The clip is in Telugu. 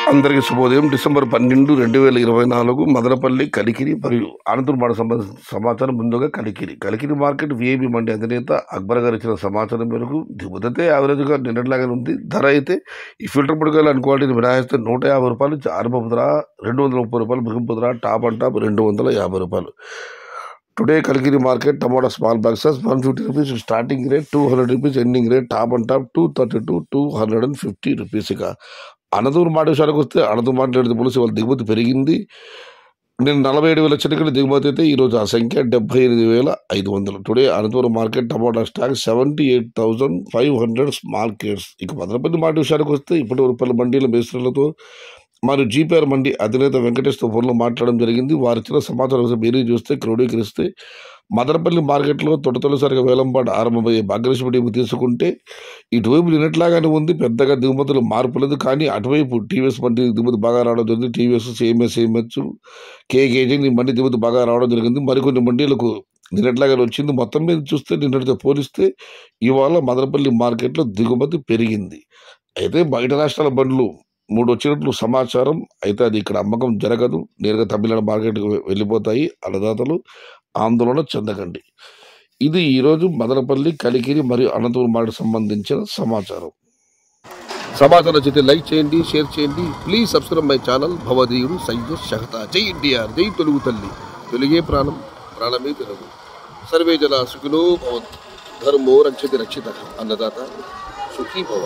అందరికీ శుభోదయం. డిసెంబర్ 12, 2024 మదనపల్లి, కలికిరి మరియు ఆనందూరు సంబంధించిన సమాచారం. ముందుగా కలికిరి మార్కెట్ విఐపి మండి అధినేత అక్బర్ గారు ఇచ్చిన సమాచారం మేరకు దిగుమతి యావరేజ్గా నిన్నట్లాగానే ఉంది. ధర అయితే ఈ ఫిల్టర్ పొడికాయలు అన్ క్వాలిటీని మినహాయిస్తే ₹150 ఆరంభపు ధర, ₹230 ముగింపు ధర, top and top ₹250. Today Kalikiri market tomato small boxes ₹150 starting rate, ₹200 ending rate, top and top $232, $250. ఇక అనంతపురం మాట విషయానికి వస్తే అనంతపురం మాట పోలీసు వాళ్ళ దిగుమతి పెరిగింది. నేను 47,000 చిన్నకల దిగుమతి అయితే ఈరోజు ఆ సంఖ్య 78,500. టుడే అనంతపురం మార్కెట్ టమాటా స్టాక్ 78,500 స్మాల్ కేర్స్. ఇక మదనపల్లి మాట విషయానికి వస్తే ఇప్పటి రూపాయల మండీల మేస్త్రులతో మరియు జీపీఆర్ మండి అధినేత వెంకటేష్తో ఫోన్లో మాట్లాడడం జరిగింది. వారు ఇచ్చిన సమాచారం మీరు చూస్తే క్రోడీకరిస్తే మదనపల్లి మార్కెట్లో తొలిసారిగా వేలంపాటు ఆరంభమయ్యే భాగ్యలక్ష్మి తీసుకుంటే ఇటువైపు నిన్నట్లాగానే ఉంది, పెద్దగా దిగుమతులు మార్పు లేదు. కానీ అటువైపు టీవీఎస్ మండి దిగుమతి బాగా రావడం జరిగింది. టీవీఎస్, సిఎంఎస్, కేకేజీ మండి దిగుమతి బాగా రావడం జరిగింది. మరికొన్ని మండీలకు నిన్నట్లాగానే వచ్చింది. మొత్తం మీద చూస్తే నిన్నటితో పోలిస్తే ఇవాళ మదనపల్లి మార్కెట్లో దిగుమతి పెరిగింది. అయితే బయట రాష్ట్రాల బండ్లు 3 వచ్చినట్లు సమాచారం. అయితే అది ఇక్కడ అమ్మకం జరగదు, నేరుగా తమిళనాడు మార్కెట్కి వెళ్ళిపోతాయి. అన్నదాతలు ఆందోళన చెందకండి. ఇది ఈరోజు మదనపల్లి, కలికిరి మరియు అనంతపురం మార్కెట్ సంబంధించిన సమాచారం నచ్చితే లైక్ చేయండి, షేర్ చేయండి. Please subscribe my channel. భవదీయుడు సయ్యద్ షహతా. జై ఎన్టీఆర్, జై తెలుగు తల్లి, తెలుగే ప్రాణం, ప్రాణమే తెలుగు. సర్వే జన సుఖినో భవంతు, ధర్మో రక్షతి రక్షిత. అన్నదాత సుఖీ భవ.